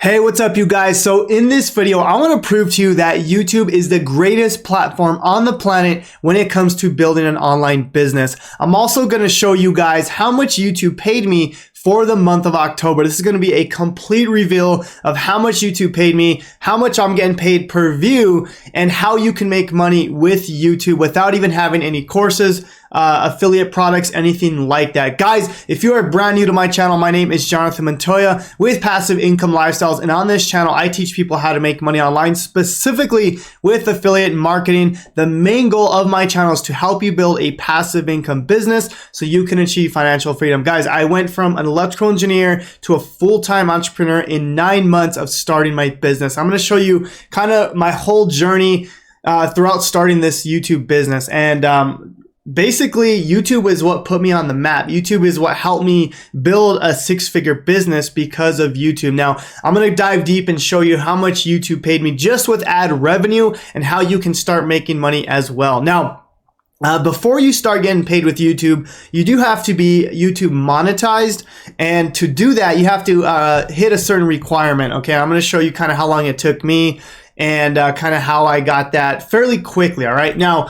Hey, what's up you guys? So in this video, I want to prove to you that YouTube is the greatest platform on the planet when it comes to building an online business. I'm also going to show you guys how much YouTube paid me for the month of October. This is going to be a complete reveal of how much YouTube paid me, how much I'm getting paid per view, and how you can make money with YouTube without even having any courses, affiliate products, anything like that. Guys, if you are brand new to my channel, my name is Jonathan Montoya with Passive Income Lifestyles, and on this channel, I teach people how to make money online, specifically with affiliate marketing. The main goal of my channel is to help you build a passive income business so you can achieve financial freedom. Guys, I went from an electrical engineer to a full-time entrepreneur in 9 months of starting my business. I'm going to show you kind of my whole journey throughout starting this YouTube business. And basically, YouTube is what put me on the map. YouTube is what helped me build a six-figure business because of YouTube. Now, I'm going to dive deep and show you how much YouTube paid me just with ad revenue and how you can start making money as well. Now, before you start getting paid with YouTube, you do have to be YouTube monetized. And to do that, you have to hit a certain requirement. Okay, I'm going to show you kind of how long it took me and kind of how I got that fairly quickly. All right. Now,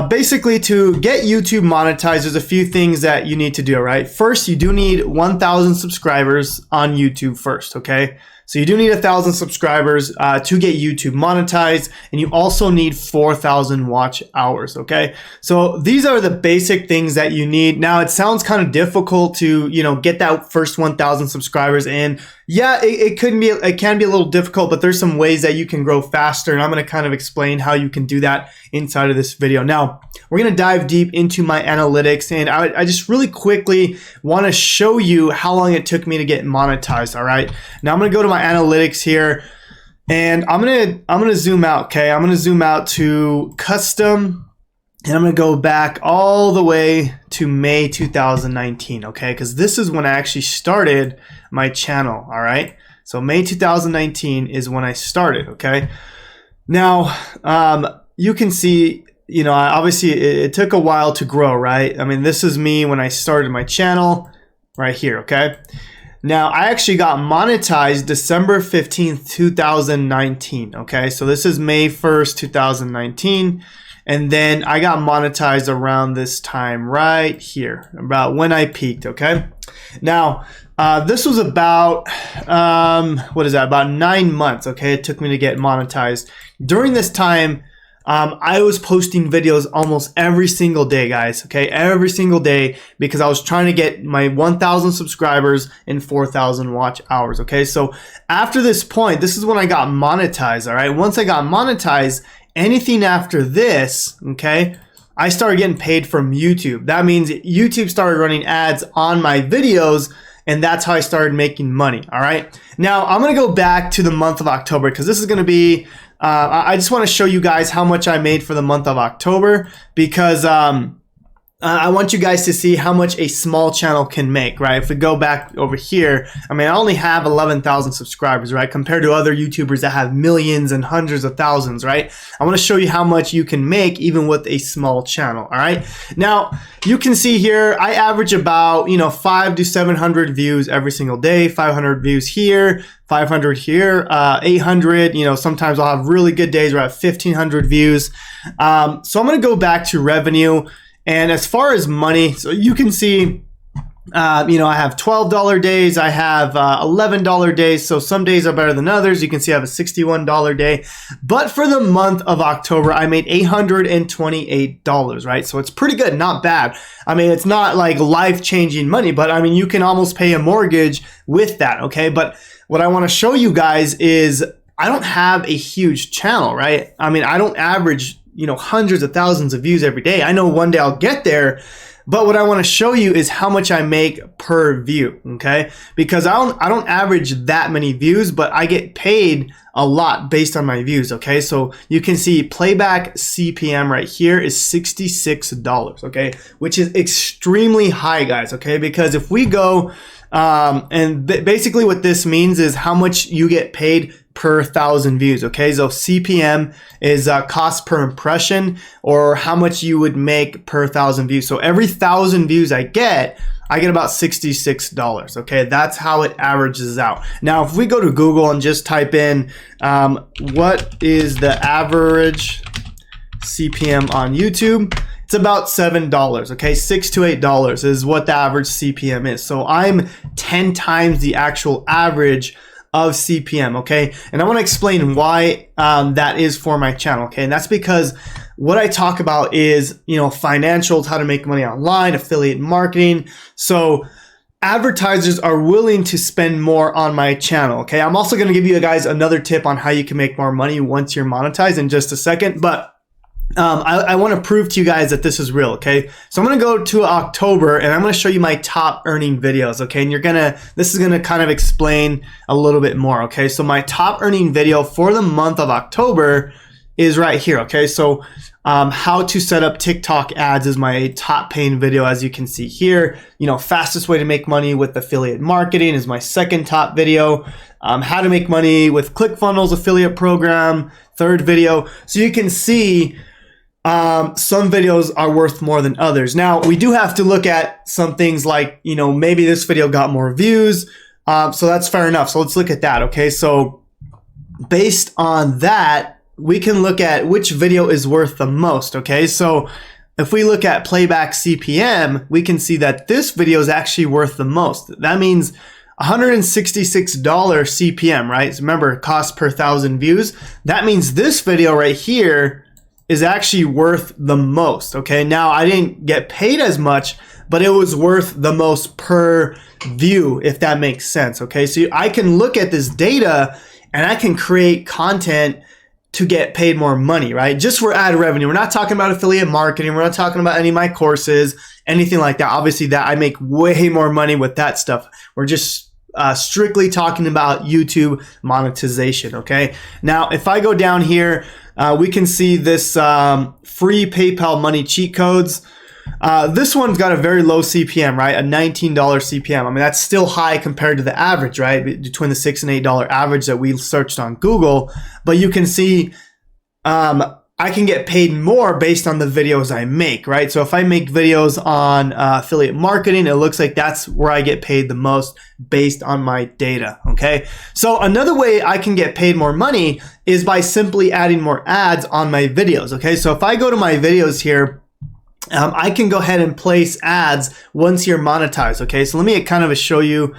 basically, to get YouTube monetized, there's a few things that you need to do, right? First, you do need 1,000 subscribers on YouTube first, okay? So you do need 1,000 subscribers to get YouTube monetized, and you also need 4,000 watch hours, okay? So these are the basic things that you need. Now, it sounds kind of difficult to, get that first 1,000 subscribers in. Yeah, it can be a little difficult, but there's some ways that you can grow faster, and I'm going to kind of explain how you can do that inside of this video. Now, we're going to dive deep into my analytics, and I just really quickly want to show you how long it took me to get monetized. All right. Now I'm going to go to my analytics here, and I'm going to zoom out. Okay, I'm going to zoom out to custom. And I'm going to go back all the way to May 2019, okay? Because this is when I actually started my channel, all right? So May 2019 is when I started, okay? Now, you can see, obviously it took a while to grow, right? I mean, this is me when I started my channel right here, okay? Now, I actually got monetized December 15th, 2019, okay? So this is May 1st, 2019. And then I got monetized around this time right here, about when I peaked, okay? Now, this was about, about 9 months, okay? It took me to get monetized. During this time, I was posting videos almost every single day, guys, okay? Every single day, because I was trying to get my 1,000 subscribers and 4,000 watch hours, okay? So after this point, this is when I got monetized, all right? Once I got monetized, anything after this, okay, I started getting paid from YouTube. That means YouTube started running ads on my videos, and that's how I started making money, all right? Now, I'm going to go back to the month of October because this is going to be, I just want to show you guys how much I made for the month of October because I want you guys to see how much a small channel can make, right? If we go back over here, I mean, I only have 11,000 subscribers, right? Compared to other YouTubers that have millions and hundreds of thousands, right? I want to show you how much you can make even with a small channel, all right? Now, you can see here, I average about, 500 to 700 views every single day, 500 views here, 500 here, 800, sometimes I'll have really good days where I have 1,500 views. So I'm going to go back to revenue. And as far as money, so you can see, I have $12 days, I have $11 days. So some days are better than others. You can see I have a $61 day. But for the month of October, I made $828, right? So it's pretty good, not bad. I mean, it's not like life-changing money, but I mean, you can almost pay a mortgage with that, okay? But what I want to show you guys is I don't have a huge channel, right? I mean, I don't average hundreds of thousands of views every day. I know one day I'll get there, but what I want to show you is how much I make per view, okay? Because I don't average that many views, but I get paid a lot based on my views, okay? So you can see playback CPM right here is $66, okay? Which is extremely high, guys, okay? Because if we go, basically what this means is how much you get paid per 1,000 views. Okay, so CPM is cost per impression, or how much you would make per 1,000 views. So every 1,000 views I get about $66. Okay, that's how it averages out. Now, if we go to Google and just type in what is the average CPM on YouTube, it's about $7. Okay, $6 to $8 is what the average CPM is. So I'm 10 times the actual average of CPM. Okay, and I want to explain why that is for my channel. Okay, and that's because what I talk about is, financials, how to make money online, affiliate marketing. So advertisers are willing to spend more on my channel. Okay, I'm also going to give you guys another tip on how you can make more money once you're monetized in just a second, but I want to prove to you guys that this is real. Okay, so I'm going to go to October and I'm going to show you my top earning videos. Okay, and this is going to kind of explain a little bit more. Okay, so my top earning video for the month of October is right here. Okay, so how to set up TikTok ads is my top paying video, as you can see here. Fastest way to make money with affiliate marketing is my second top video. How to make money with ClickFunnels affiliate program, third video. So you can see some videos are worth more than others. Now, we do have to look at some things like, maybe this video got more views. So that's fair enough. So let's look at that. Okay, so based on that, we can look at which video is worth the most. Okay, so if we look at playback CPM, we can see that this video is actually worth the most. That means $166 CPM, right? So remember, cost per 1,000 views. That means this video right here is actually worth the most. Okay, now I didn't get paid as much, but it was worth the most per view, if that makes sense. Okay, so I can look at this data and I can create content to get paid more money, right? Just for ad revenue. We're not talking about affiliate marketing. We're not talking about any of my courses, anything like that. Obviously, that I make way more money with that stuff. We're just strictly talking about YouTube monetization. Okay, now if I go down here, we can see this free PayPal money cheat codes. This one's got a very low CPM, right? A $19 CPM. I mean, that's still high compared to the average, right? Between the $6 and $8 average that we searched on Google. But you can see I can get paid more based on the videos I make, right? So if I make videos on affiliate marketing, it looks like that's where I get paid the most based on my data, okay? So another way I can get paid more money is by simply adding more ads on my videos, okay? So if I go to my videos here, I can go ahead and place ads once you're monetized. Okay, so let me kind of show you.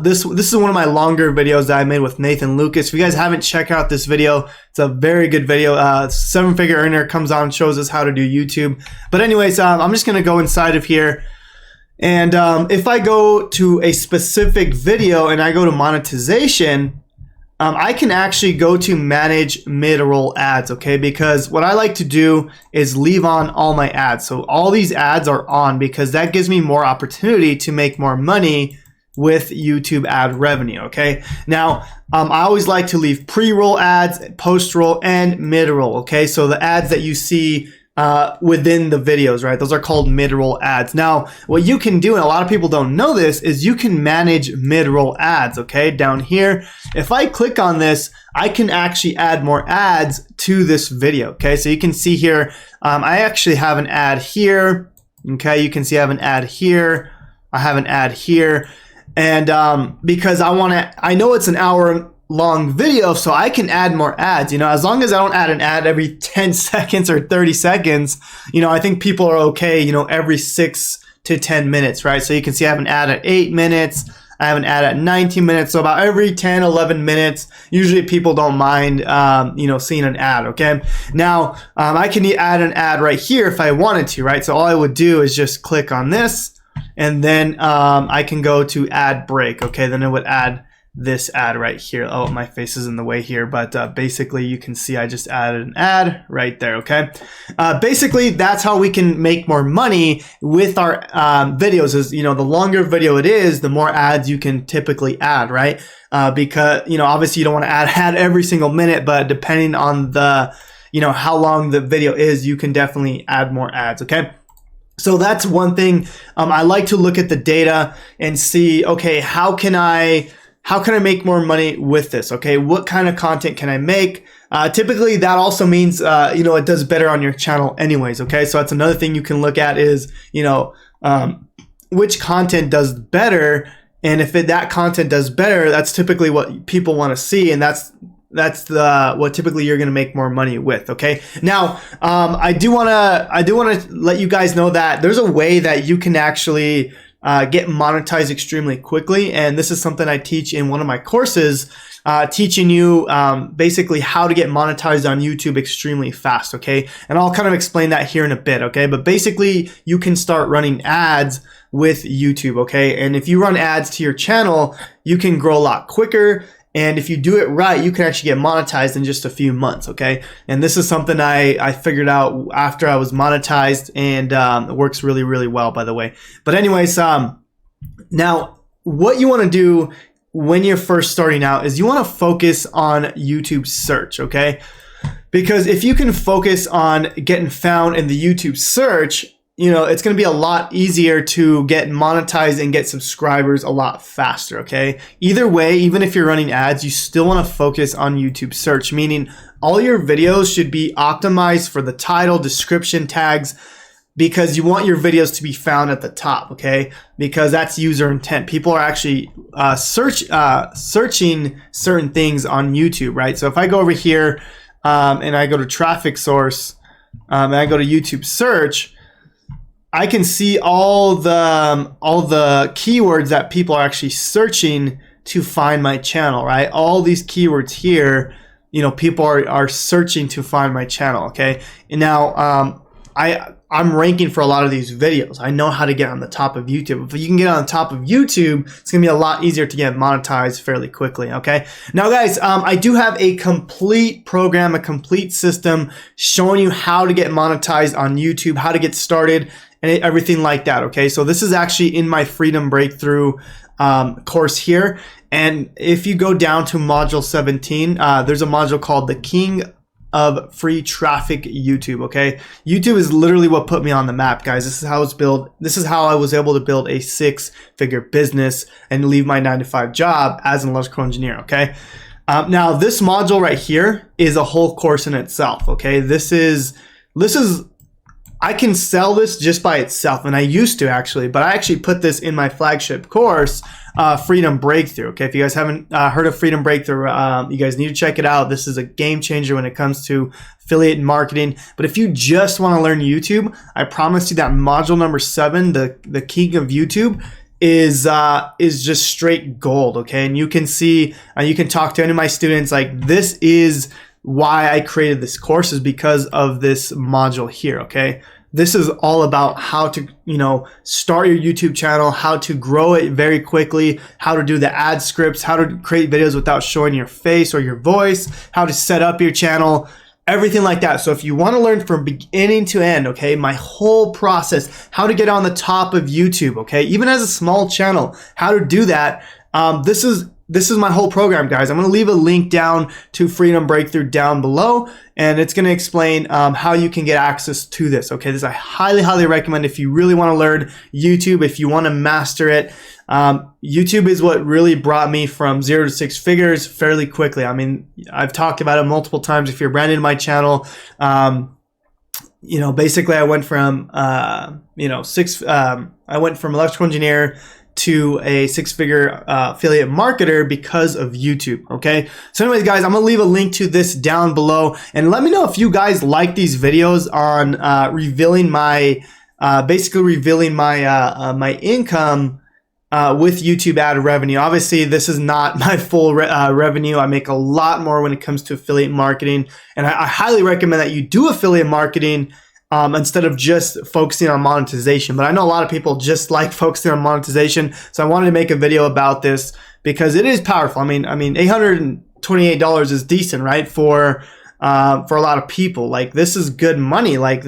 This is one of my longer videos that I made with Nathan Lucas. If you guys haven't checked out this video, it's a very good video. Seven-figure earner comes on and shows us how to do YouTube. But anyways, I'm just gonna go inside of here, and if I go to a specific video and I go to monetization, I can actually go to manage mid-roll ads, okay? Because what I like to do is leave on all my ads. So all these ads are on because that gives me more opportunity to make more money with YouTube ad revenue, okay? Now, I always like to leave pre-roll ads, post-roll, and mid-roll, okay? So the ads that you see within the videos, right? Those are called mid-roll ads. Now, what you can do, and a lot of people don't know this, is you can manage mid-roll ads, okay? Down here, if I click on this, I can actually add more ads to this video, okay? So you can see here, I actually have an ad here, okay? You can see I have an ad here, I have an ad here, and because I know it's an hour long video, so I can add more ads, as long as I don't add an ad every 10 seconds or 30 seconds, I think people are okay, every 6 to 10 minutes, right? So you can see I have an ad at 8 minutes, I have an ad at 19 minutes, so about every 10, 11 minutes, usually people don't mind, seeing an ad, okay? Now, I can add an ad right here if I wanted to, right? So all I would do is just click on this, and then I can go to ad break, okay? Then it would add this ad right here. Oh, my face is in the way here, but basically you can see I just added an ad right there, okay? Basically, that's how we can make more money with our videos is, the longer video it is, the more ads you can typically add, right? Because, obviously you don't want to add every single minute, but depending on the, how long the video is, you can definitely add more ads, okay? So that's one thing. I like to look at the data and see, okay, how can I how can I make more money with this? Okay, what kind of content can I make? Typically that also means, it does better on your channel anyways. Okay, so that's another thing you can look at is, which content does better. And if that content does better, that's typically what people want to see. And that's what typically you're going to make more money with. Okay. Now, I do want to let you guys know that there's a way that you can actually get monetized extremely quickly. And this is something I teach in one of my courses, teaching you basically how to get monetized on YouTube extremely fast. Okay. And I'll kind of explain that here in a bit. Okay. But basically you can start running ads with YouTube. Okay. And if you run ads to your channel, you can grow a lot quicker. And if you do it right, you can actually get monetized in just a few months, okay? And this is something I figured out after I was monetized, and it works really, really well, by the way. But anyways, now what you want to do when you're first starting out is you want to focus on YouTube search, okay? Because if you can focus on getting found in the YouTube search, it's going to be a lot easier to get monetized and get subscribers a lot faster, okay? Either way, even if you're running ads, you still want to focus on YouTube search, meaning all your videos should be optimized for the title, description, tags, because you want your videos to be found at the top, okay? Because that's user intent. People are actually searching certain things on YouTube, right? So if I go over here and I go to traffic source and I go to YouTube search, I can see all the keywords that people are actually searching to find my channel, right? All these keywords here, people are searching to find my channel, okay? And now I'm ranking for a lot of these videos. I know how to get on the top of YouTube. If you can get on the top of YouTube, it's gonna be a lot easier to get monetized fairly quickly, okay? Now guys, I do have a complete program, a complete system showing you how to get monetized on YouTube, how to get started, and everything like that, okay? So this is actually in my Freedom Breakthrough course here. And if you go down to module 17, there's a module called the King of Free Traffic YouTube, okay? YouTube is literally what put me on the map, guys. This is how it's built. This is how I was able to build a 6-figure business and leave my 9-to-5 job as an electrical engineer, okay? Now this module right here is a whole course in itself, okay? This is I can sell this just by itself, and I used to actually, but I actually put this in my flagship course, Freedom Breakthrough. Okay, if you guys haven't heard of Freedom Breakthrough, you guys need to check it out. This is a game changer when it comes to affiliate marketing. But if you just want to learn YouTube, I promise you that module number 7, the King of YouTube, is just straight gold. Okay, and you can see, you can talk to any of my students. Like, this is why I created this course, is because of this module here, okay? This is all about how to, start your YouTube channel, how to grow it very quickly, how to do the ad scripts, how to create videos without showing your face or your voice, how to set up your channel, everything like that. So if you want to learn from beginning to end, okay, my whole process, how to get on the top of YouTube, okay, even as a small channel, how to do that, this is my whole program, guys. I'm going to leave a link down to Freedom Breakthrough down below, and it's going to explain how you can get access to this. Okay, this I highly, highly recommend if you really want to learn YouTube, if you want to master it. YouTube is what really brought me from 0 to 6 figures fairly quickly. I mean, I've talked about it multiple times. If you're brand new to my channel, basically I went from I went from electrical engineer to a 6-figure affiliate marketer because of YouTube, okay? So anyways, guys, I'm gonna leave a link to this down below, and let me know if you guys like these videos on revealing my my income with YouTube ad revenue. Obviously, this is not my full revenue. I make a lot more when it comes to affiliate marketing, and I highly recommend that you do affiliate marketing instead of just focusing on monetization. But I know a lot of people just like focusing on monetization, so I wanted to make a video about this because it is powerful. I mean, $828 is decent, right? For a lot of people. Like, this is good money. Like,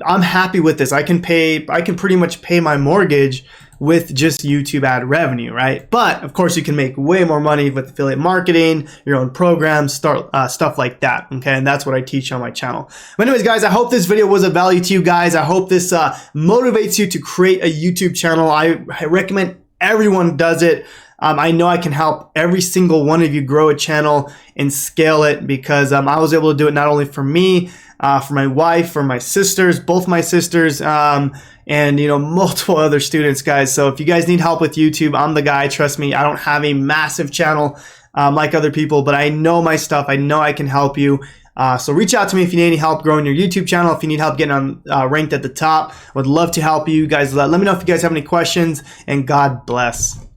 I'm happy with this. I can pretty much pay my mortgage with just YouTube ad revenue, right? But of course, you can make way more money with affiliate marketing, your own programs, stuff like that, okay? And that's what I teach on my channel. But anyways, guys, I hope this video was of value to you guys. I hope this motivates you to create a YouTube channel. I recommend everyone does it. I know I can help every single one of you grow a channel and scale it, because I was able to do it not only for me, for my wife, for my sisters, both my sisters, and multiple other students, guys. So if you guys need help with YouTube, I'm the guy. Trust me, I don't have a massive channel like other people, but I know my stuff. I know I can help you. So reach out to me if you need any help growing your YouTube channel, if you need help getting on ranked at the top. I would love to help you guys. Let me know if you guys have any questions, and God bless.